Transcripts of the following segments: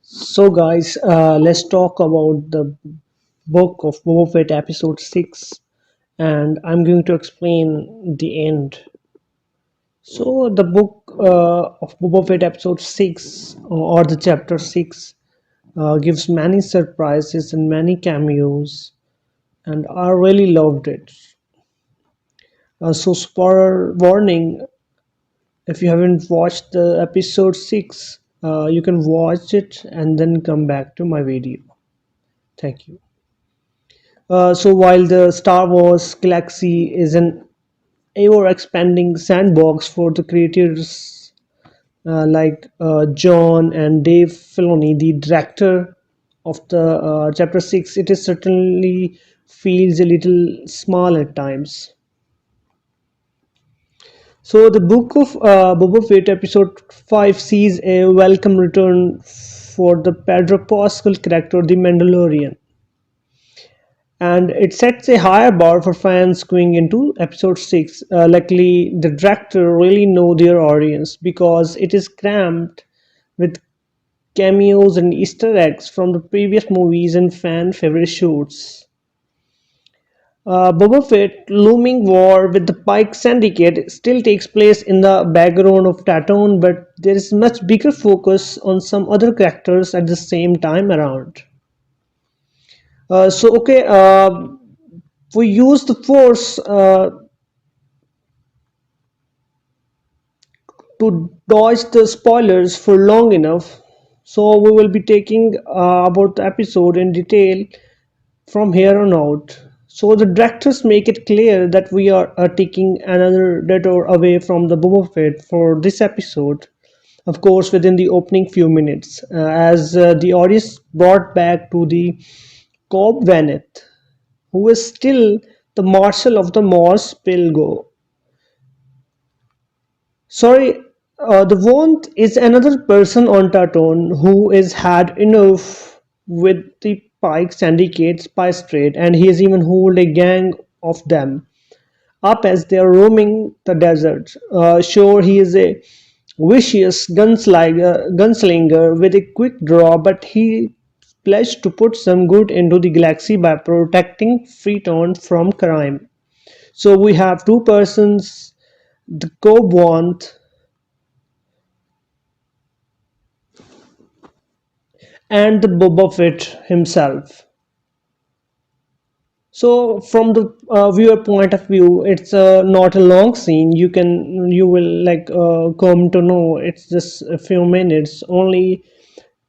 So, guys, let's talk about the book of Boba Fett, episode 6, and I'm going to explain the end. So, the book of Boba Fett, episode 6, or the chapter 6, gives many surprises and many cameos, and I really loved it. So, spoiler warning, if you haven't watched the episode 6, you can watch it and then come back to my video. Thank you. So while the Star Wars galaxy is an ever-expanding sandbox for the creators like John and Dave Filoni, the director of the Chapter 6, it is certainly feels a little small at times. So the book of Boba Fett episode 5 sees a welcome return for the Pedro Pascal character, the Mandalorian. And it sets a higher bar for fans going into episode 6. Luckily, the director really know their audience because it is crammed with cameos and easter eggs from the previous movies and fan favorite shoots. Boba Fett looming war with the Pike Syndicate still takes place in the background of Tatooine, but there is much bigger focus on some other characters at the same time around. We use the Force to dodge the spoilers for long enough. So we will be taking about the episode in detail from here on out. So the directors make it clear that we are taking another detour away from the Boba Fett for this episode. Of course, within the opening few minutes, as the audience brought back to the Cobb Vaneth, who is still the marshal of the Mos Pilgo. Sorry, the Wont is another person on Tatooine who is had enough with the Pike Syndicate spice trade, and he has even hold a gang of them up as they are roaming the desert. Sure, he is a vicious gunslinger with a quick draw, but he pledged to put some good into the galaxy by protecting Freetown from crime. So we have two persons, the Cobwant and the Boba Fett himself. So from the viewer point of view, it's not a long scene. You will come to know it's just a few minutes, only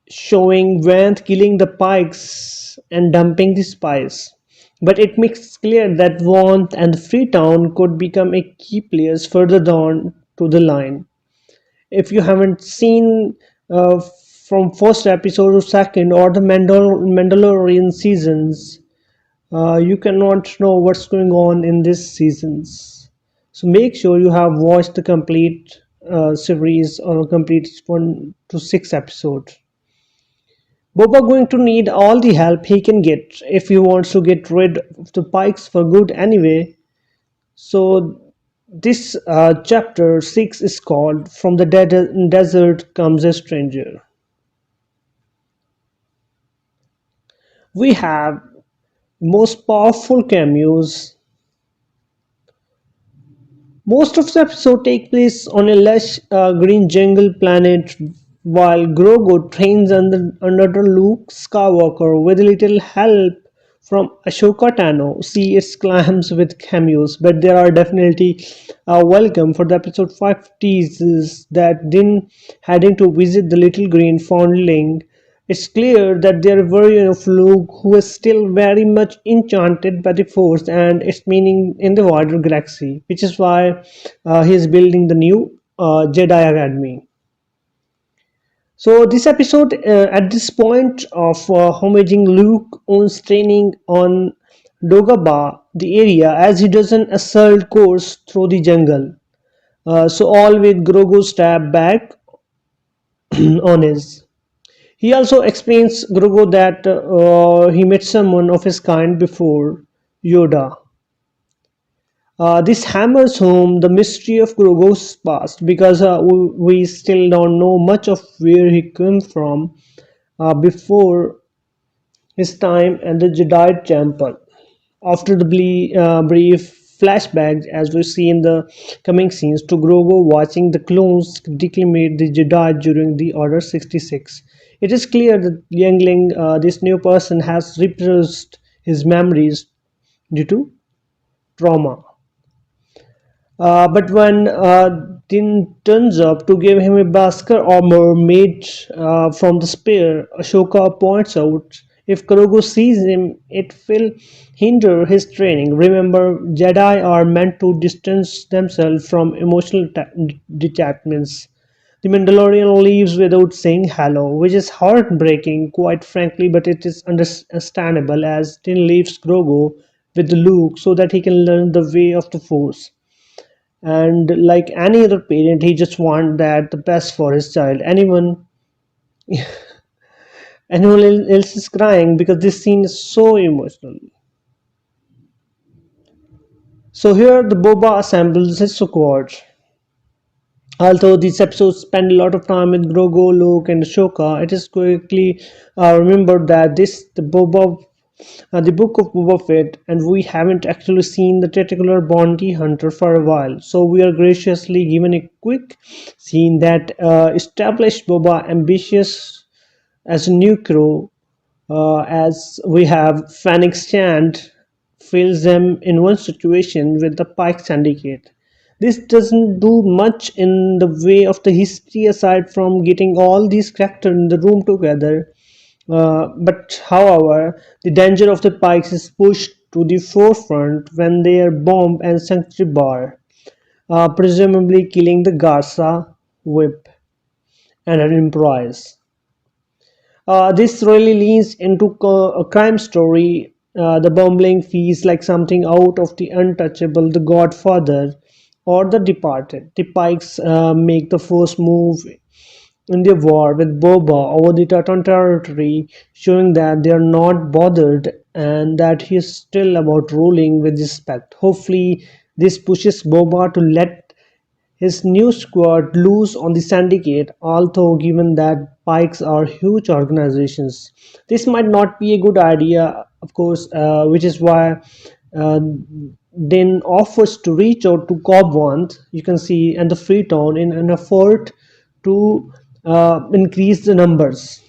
showing Vanth killing the Pikes and dumping the spies. But it makes clear that Vanth and Freetown could become a key players further down to the line. If you haven't seen from first episode to second or the Mandalorian seasons, you cannot know what's going on in these seasons. So make sure you have watched the complete series or complete 1 to 6 episodes. Boba going to need all the help he can get if he wants to get rid of the Pikes for good anyway. So this chapter 6 is called From the Desert Comes a Stranger. We have most powerful cameos. Most of the episode take place on a lush green jungle planet while Grogu trains under the Luke Skywalker with a little help from Ashoka Tano. See, it climbs with cameos, but there are definitely welcome for the episode 5 teasers that Din heading to visit the little green foundling. It's clear that their version of Luke, who is still very much enchanted by the Force and its meaning in the wider galaxy, which is why he is building the new Jedi Academy. So this episode, at this point of homaging Luke owns training on Dogaba, the area, as he does an assault course through the jungle. So all with Grogu stab back on his. He also explains Grogu that he met someone of his kind before, Yoda. This hammers home the mystery of Grogu's past because we still don't know much of where he came from, before his time at the Jedi Temple. After the brief flashbacks, as we see in the coming scenes, to Grogu watching the clones decimate the Jedi during the Order 66. It is clear that youngling, this new person, has repressed his memories due to trauma. But when Din turns up to give him a Bhaskar armor made from the spear, Ashoka points out if Grogu sees him, it will hinder his training. Remember, Jedi are meant to distance themselves from emotional detachments. The Mandalorian leaves without saying hello, which is heartbreaking, quite frankly, but it is understandable as Din leaves Grogu with Luke so that he can learn the way of the Force. And like any other parent, he just wants that the best for his child. Anyone else is crying because this scene is so emotional. So here the Boba assembles his squad. Although these episodes spend a lot of time with Grogu, Luke, and Ashoka, it is quickly remembered that the book of Boba Fett, and we haven't actually seen the titular bounty hunter for a while. So we are graciously given a quick scene that established Boba ambitious as a new crew, as we have Fennec Stand fills them in one situation with the Pike Syndicate. This doesn't do much in the way of the history aside from getting all these characters in the room together. But however, the danger of the Pikes is pushed to the forefront when their bomb and sanctuary bar, presumably killing the Garza whip and her employees. This really leans into a crime story. The bumbling feels like something out of The Untouchable, The Godfather, or The Departed. The Pikes make the first move in their war with Boba over the Tartan territory, showing that they are not bothered and that he is still about ruling with respect. Hopefully, this pushes Boba to let his new squad loose on the syndicate, although given that pikes are huge organizations, this might not be a good idea, of course, which is why uh, Din offers to reach out to Cobwant, you can see, and the Freetown in an effort to increase the numbers.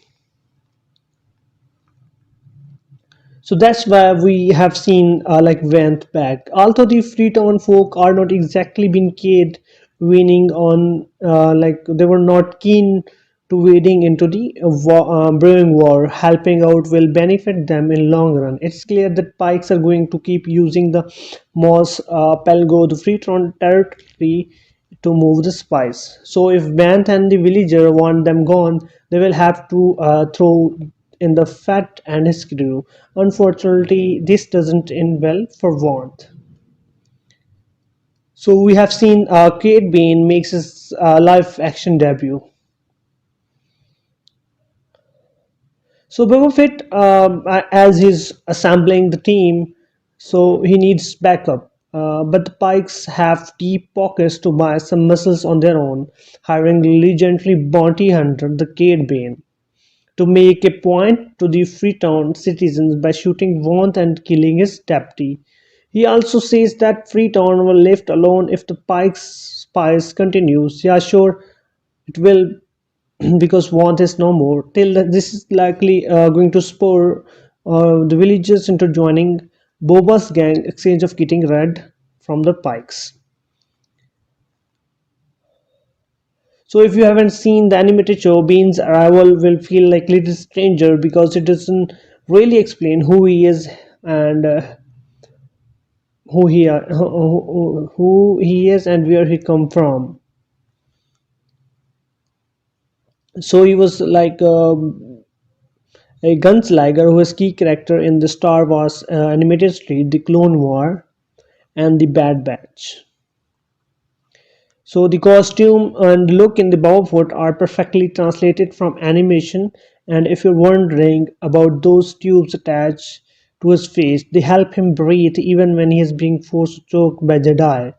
So that's why we have seen like went back. Although the Freetown folk are not exactly been keen winning on like they were not keen to wading into the brewing war. Helping out will benefit them in long run. It's clear that Pikes are going to keep using the Moss Pelgo, the Freetown territory to move the spice. So if Banth and the villager want them gone, they will have to throw in the Fat and his crew. Unfortunately, this doesn't end well for Warmth. So we have seen Kate Bane makes his live action debut. So Boba Fett, as he's assembling the team, so he needs backup. But the Pikes have deep pockets to buy some missiles on their own, hiring the legendary bounty hunter, the Cade Bane, to make a point to the Freetown citizens by shooting Vaughn and killing his deputy. He also says that Freetown will left alone if the Pike's spies continues. Yeah, sure, it will because want is no more. This is likely going to spur the villagers into joining Boba's gang exchange of getting red from the Pikes. So if you haven't seen the animated show, Bean's arrival will feel like little stranger because it doesn't really explain who he is and who he is and where he come from. So he was like a gunslinger who is key character in the Star Wars animated series, The Clone War, and The Bad Batch. So the costume and look in the Boba are perfectly translated from animation, and if you're wondering about those tubes attached to his face, they help him breathe even when he is being forced to choke by Jedi.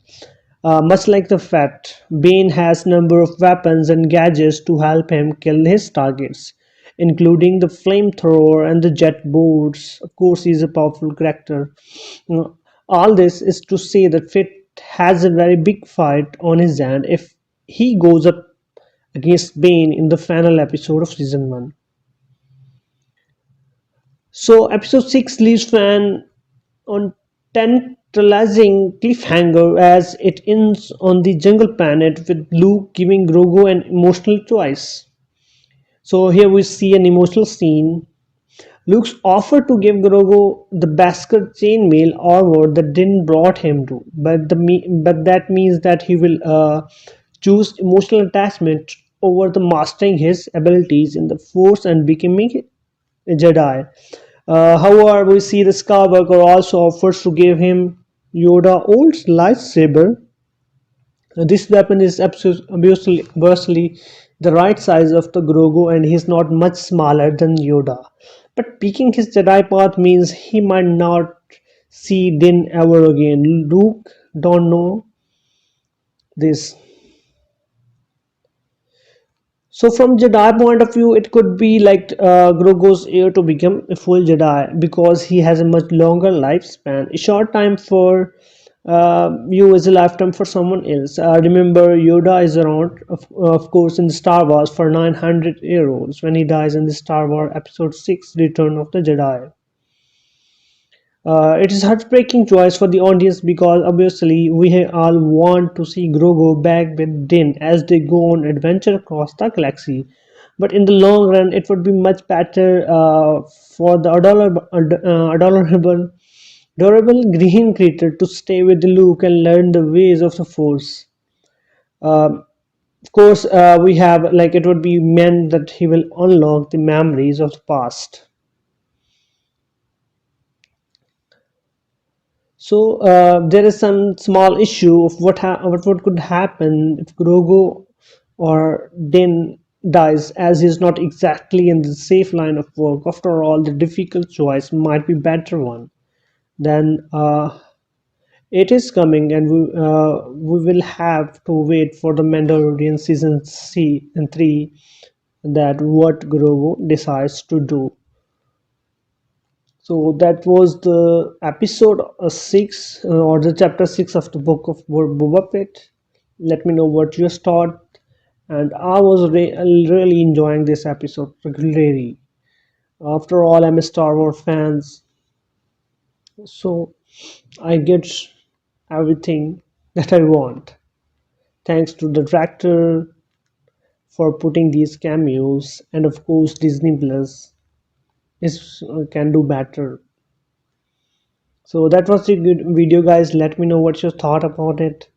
Much like the Fett, Bane has number of weapons and gadgets to help him kill his targets. including the flamethrower and the jet boats. Of course, he's a powerful character. Uh, All this is to say that Fett has a very big fight on his hand if he goes up against Bane in the final episode of season 1. So, episode 6 leaves fan on tantalizing cliffhanger as it ends on the jungle planet with Luke giving Grogu an emotional choice. So here we see an emotional scene. Luke's offer to give Grogu the Beskar chainmail armor that Din brought him to, but that means that he will choose emotional attachment over the mastering his abilities in the Force and becoming a Jedi. However, we see the Skywalker also offers to give him Yoda old lightsaber. This weapon is obviously the right size of the Grogu and he's not much smaller than Yoda. But picking his Jedi path means he might not see Din ever again. Luke don't know this. So from Jedi point of view, it could be like Grogu's heir to become a full Jedi because he has a much longer lifespan. A short time for you is a lifetime for someone else. Remember, Yoda is around, of course, in Star Wars for 900 years when he dies in the Star Wars Episode 6 Return of the Jedi. It is heartbreaking choice for the audience because obviously we all want to see Grogu back with Din as they go on adventure across the galaxy. But in the long run, it would be much better for the adorable green creature to stay with Luke and learn the ways of the Force. Of course, we have like it would be meant that he will unlock the memories of the past. So there is some small issue of what could happen if Grogu or Din dies, as he's not exactly in the safe line of work. After all, the difficult choice might be better one. Then it is coming, and we will have to wait for the Mandalorian season C and 3 that what Grogu decides to do. So that was the episode 6 or the chapter 6 of the book of Boba Fett. Let me know what you thought. And I was really enjoying this episode regularly. After all, I'm a Star Wars fan, so I get everything that I want. Thanks to the director for putting these cameos, and of course Disney Plus is can do better. So that was a good video, guys. Let me know what you thought about it,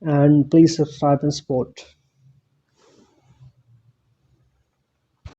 and please subscribe and support.